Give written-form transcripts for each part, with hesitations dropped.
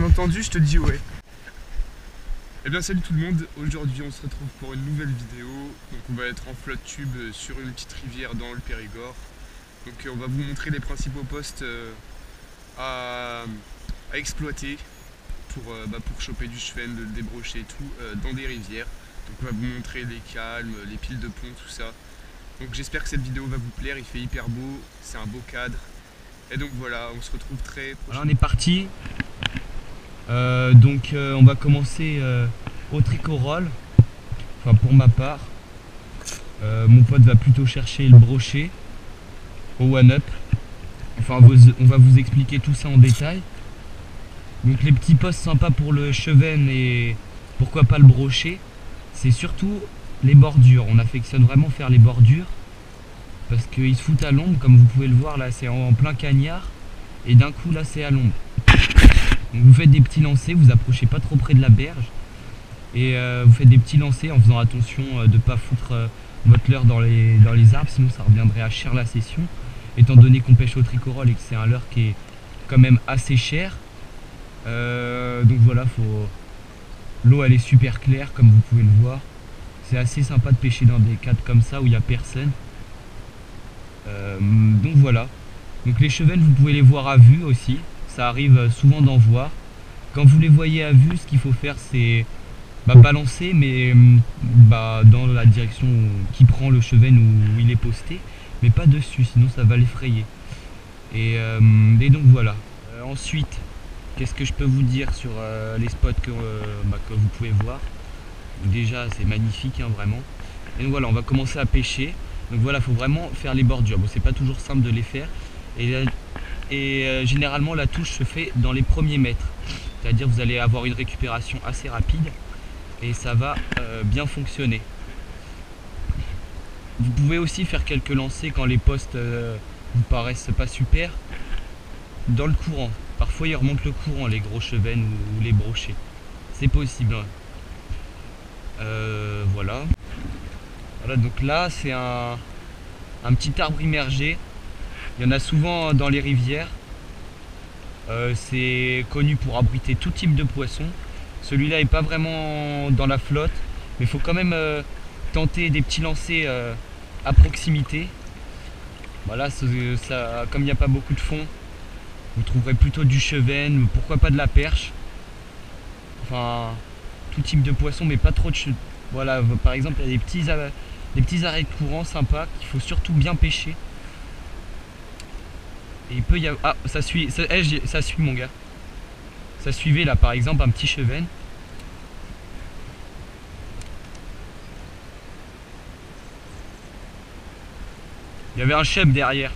Bien entendu, je te dis ouais. Eh bien salut tout le monde, aujourd'hui on se retrouve pour une nouvelle vidéo. Donc on va être en flotte tube sur une petite rivière dans le Périgord. Donc on va vous montrer les principaux postes à exploiter pour choper du chevenne, le débrocher et tout dans des rivières. Donc on va vous montrer les calmes, les piles de pont, tout ça. Donc j'espère que cette vidéo va vous plaire, il fait hyper beau, c'est un beau cadre. Et donc voilà, on se retrouve très prochainement. Voilà, on est parti. On va commencer au tricorol. Enfin pour ma part. Mon pote va plutôt chercher le brochet au one-up. Enfin on va vous expliquer tout ça en détail. Donc les petits postes sympas pour le chevenne et pourquoi pas le brochet, c'est surtout les bordures. On affectionne vraiment faire les bordures parce qu'ils se foutent à l'ombre, comme vous pouvez le voir là, c'est en plein cagnard et d'un coup là c'est à l'ombre. Donc vous faites des petits lancers, vous approchez pas trop près de la berge et vous faites des petits lancers en faisant attention de ne pas foutre votre leurre dans les arbres, sinon ça reviendrait à cher la session, étant donné qu'on pêche au tricorol et que c'est un leurre qui est quand même assez cher. Donc voilà, l'eau elle est super claire comme vous pouvez le voir. C'est assez sympa de pêcher dans des cadres comme ça où il n'y a personne. Donc voilà. Donc les chevennes vous pouvez les voir à vue aussi. Ça arrive souvent d'en voir. Quand vous les voyez à vue, ce qu'il faut faire c'est balancer, mais dans la direction qui prend le chevenne où il est posté, mais pas dessus, sinon ça va l'effrayer. Et donc voilà. Ensuite, qu'est-ce que je peux vous dire sur les spots que vous pouvez voir. Déjà c'est magnifique, hein, vraiment. Et donc voilà, on va commencer à pêcher. Donc voilà, il faut vraiment faire les bordures. Bon, c'est pas toujours simple de les faire. Et généralement la touche se fait dans les premiers mètres. C'est-à-dire vous allez avoir une récupération assez rapide et ça va bien fonctionner. Vous pouvez aussi faire quelques lancers quand les postes vous paraissent pas super dans le courant. Parfois ils remontent le courant, les gros chevennes ou les brochets. C'est possible. Voilà. Voilà, donc là c'est un petit arbre immergé. Il y en a souvent dans les rivières. C'est connu pour abriter tout type de poissons. Celui-là n'est pas vraiment dans la flotte, mais il faut quand même tenter des petits lancers à proximité. Voilà, comme il n'y a pas beaucoup de fond, vous trouverez plutôt du chevenne, pourquoi pas de la perche. Enfin, tout type de poisson, mais pas trop de chevenne. Voilà, par exemple, il y a des petits arrêts de courant sympas qu'il faut surtout bien pêcher. Et il peut y avoir... Ah, ça suit mon gars. Ça suivait là par exemple un petit chevenne. Il y avait un cheb derrière.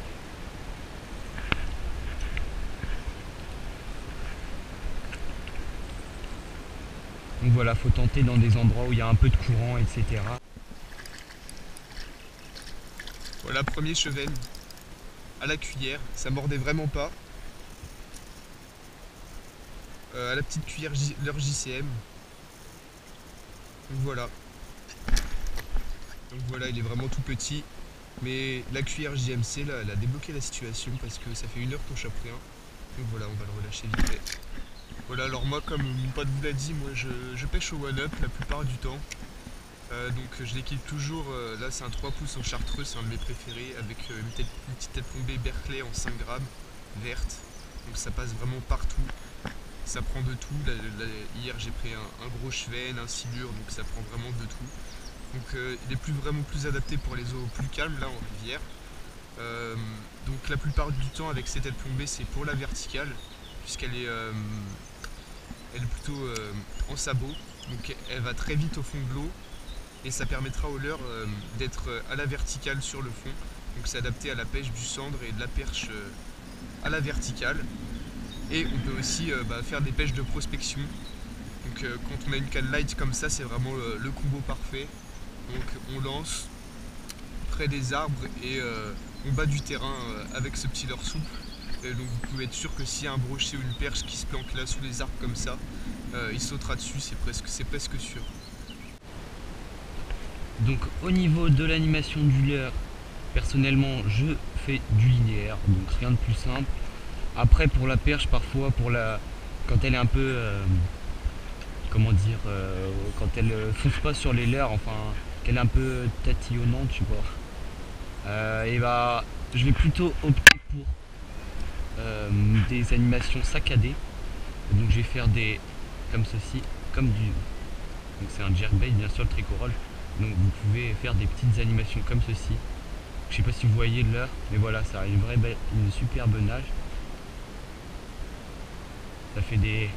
Donc voilà, faut tenter dans des endroits où il y a un peu de courant, etc. Voilà, premier chevenne à la cuillère, ça mordait vraiment pas. À la petite cuillère leur JCM. Donc voilà. Donc voilà, il est vraiment tout petit. Mais la cuillère JMC là, elle a débloqué la situation parce que ça fait 1 heure qu'on chope rien. Donc voilà, on va le relâcher vite fait. Voilà, alors moi comme mon pote vous l'a dit, moi je pêche au one-up la plupart du temps. Donc je l'équipe toujours, là c'est un 3 pouces en chartreux, c'est un de mes préférés, avec une petite tête plombée Berkeley en 5 grammes, verte. Donc ça passe vraiment partout, ça prend de tout. Hier j'ai pris un gros chevenne, un silure, donc ça prend vraiment de tout. Donc il est vraiment plus adapté pour les eaux plus calmes là en rivière. Donc la plupart du temps avec ces têtes plombées c'est pour la verticale, puisqu'elle est, plutôt en sabot, donc elle va très vite au fond de l'eau. Et ça permettra au leurre d'être à la verticale sur le fond. Donc c'est adapté à la pêche du cendre et de la perche à la verticale. Et on peut aussi faire des pêches de prospection. Donc quand on a une canne light comme ça, c'est vraiment le combo parfait. Donc on lance près des arbres et on bat du terrain avec ce petit leurre souple. Et donc vous pouvez être sûr que s'il y a un brochet ou une perche qui se planque là sous les arbres comme ça, il sautera dessus, c'est presque sûr. Donc au niveau de l'animation du leurre, personnellement je fais du linéaire, donc rien de plus simple. Après pour la perche, parfois pour la quand elle est un peu, comment dire, quand elle fonce pas sur les leurres, enfin, qu'elle est un peu tatillonnante, tu vois. Et bah, je vais plutôt opter pour des animations saccadées. Donc je vais faire des comme ceci, comme du. Donc c'est un jerkbait bien sûr le tricorol. Donc vous pouvez faire des petites animations comme ceci. Je sais pas si vous voyez l'heure, mais voilà, ça a une superbe nage. Ça fait des.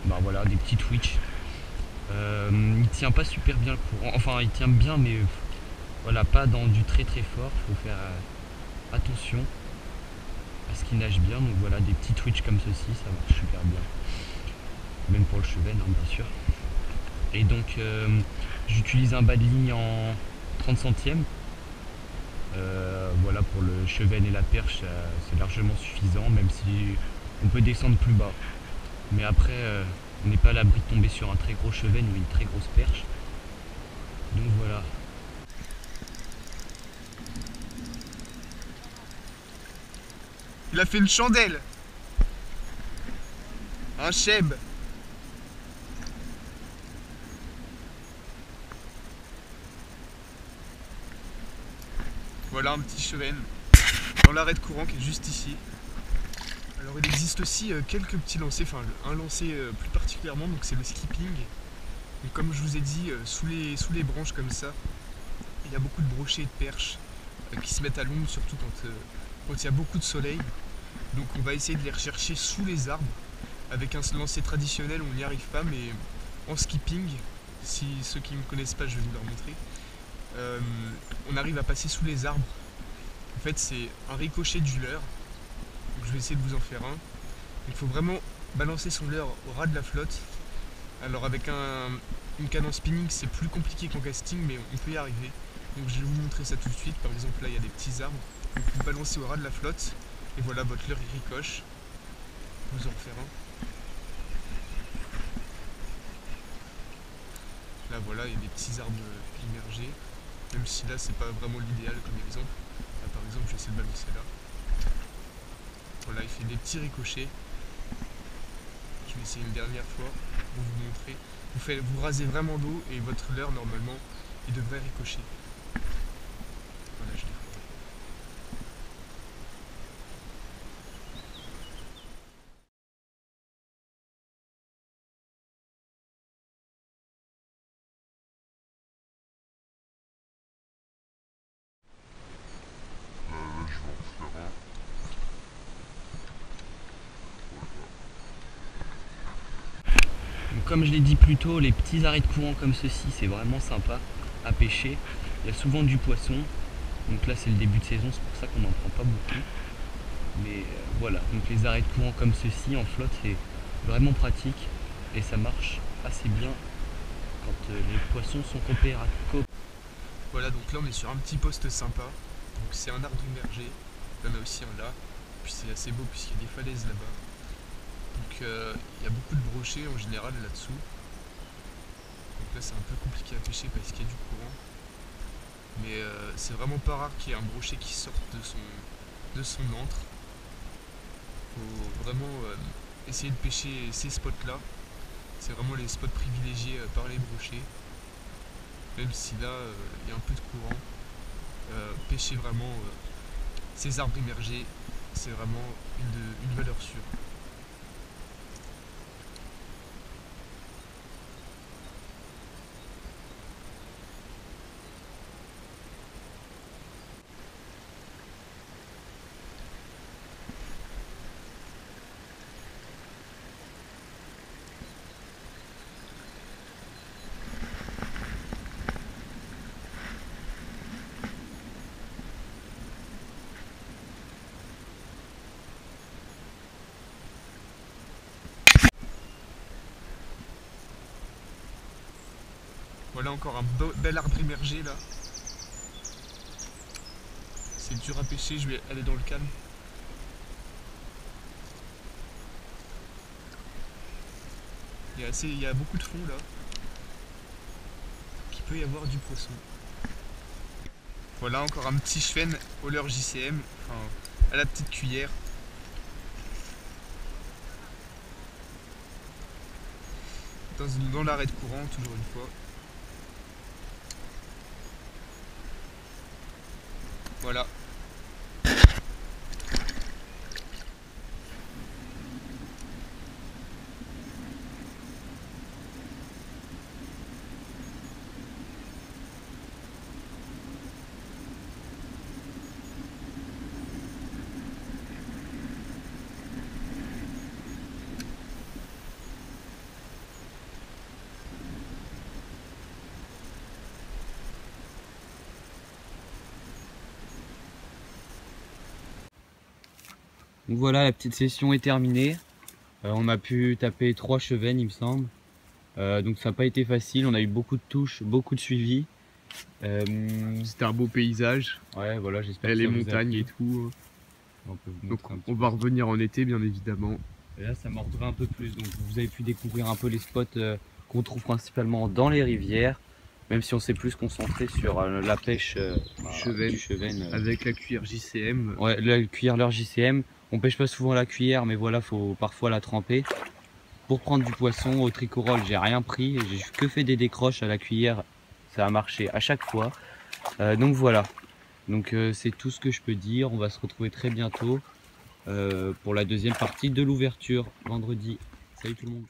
Bah voilà, des petits twitch. Il tient pas super bien le courant. Enfin il tient bien mais voilà, pas dans du très très fort. Faut faire attention à ce qu'il nage bien. Donc voilà, des petits twitch comme ceci, ça marche super bien. Même pour le chevet, hein, bien sûr. Et donc j'utilise un bas de ligne en 30 centièmes. Voilà, pour le cheven et la perche c'est largement suffisant, même si on peut descendre plus bas. Mais après on n'est pas à l'abri de tomber sur un très gros cheven ou une très grosse perche. Donc voilà. Il a fait une chandelle. Un cheb. Voilà un petit cheven dans l'arrêt de courant qui est juste ici. Alors il existe aussi quelques petits lancers, enfin un lancer plus particulièrement, donc c'est le skipping. Donc, comme je vous ai dit, sous les branches comme ça, il y a beaucoup de brochets et de perches qui se mettent à l'ombre, surtout quand il y a beaucoup de soleil. Donc on va essayer de les rechercher sous les arbres. Avec un lancer traditionnel on n'y arrive pas, mais en skipping, si ceux qui ne me connaissent pas je vais vous leur montrer, on arrive à passer sous les arbres. En fait c'est un ricochet du leurre. Donc je vais essayer de vous en faire un. Il faut vraiment balancer son leurre au ras de la flotte. Alors avec une canne en spinning c'est plus compliqué qu'en casting, mais on peut y arriver. Donc je vais vous montrer ça tout de suite. Par exemple là il y a des petits arbres. Donc vous balancez au ras de la flotte. Et voilà, votre leurre il ricoche. Je vais vous en refaire un. Là voilà, il y a des petits arbres immergés. Même si là c'est pas vraiment l'idéal comme exemple. Là par exemple je vais essayer de balancer là. Voilà, il fait des petits ricochets. Je vais essayer une dernière fois pour vous montrer. Vous rasez vraiment l'eau et votre leurre normalement il devrait ricocher. Voilà, je l'ai fait. Je vais en refaire un. Donc, comme je l'ai dit plus tôt, les petits arrêts de courant comme ceci, c'est vraiment sympa à pêcher. Il y a souvent du poisson. Donc là c'est le début de saison, c'est pour ça qu'on n'en prend pas beaucoup. Mais voilà, donc les arrêts de courant comme ceci en flotte c'est vraiment pratique et ça marche assez bien quand les poissons sont coopératifs. Voilà, donc là on est sur un petit poste sympa. Donc c'est un arbre immergé. Il y en a aussi un là. Puis c'est assez beau puisqu'il y a des falaises là-bas. Donc il y a beaucoup de brochets en général là-dessous. Donc là c'est un peu compliqué à pêcher parce qu'il y a du courant. Mais c'est vraiment pas rare qu'il y ait un brochet qui sorte de son antre. Faut vraiment essayer de pêcher ces spots là. C'est vraiment les spots privilégiés par les brochets. Même si là il y a un peu de courant. Pêcher vraiment ces arbres immergés, c'est vraiment une valeur sûre. Voilà encore un bel arbre immergé là. C'est dur à pêcher, je vais aller dans le calme. Il y a beaucoup de fond là. Il peut y avoir du poisson. Voilà encore un petit cheven au leurre JCM, enfin à la petite cuillère. dans l'arrêt de courant, toujours une fois. Voilà. Donc voilà, la petite session est terminée. On a pu taper 3 chevennes, il me semble. Donc ça n'a pas été facile, on a eu beaucoup de touches, beaucoup de suivi. C'était un beau paysage. Ouais, voilà, j'espère que Les ça vous a montagnes plu. et tout. On peut vous Donc montrer un petit on va revenir en été, bien évidemment. peu. Et là, ça mordrait un peu plus. Donc vous avez pu découvrir un peu les spots qu'on trouve principalement dans les rivières. Même si on s'est plus concentré sur la pêche du cheven. Avec la cuillère JCM. Ouais, la cuillère leur JCM. On pêche pas souvent la cuillère, mais voilà, faut parfois la tremper. Pour prendre du poisson au tricorol, j'ai rien pris, j'ai que fait des décroches à la cuillère, ça a marché à chaque fois. Donc voilà, donc c'est tout ce que je peux dire. On va se retrouver très bientôt pour la deuxième partie de l'ouverture vendredi. Salut tout le monde.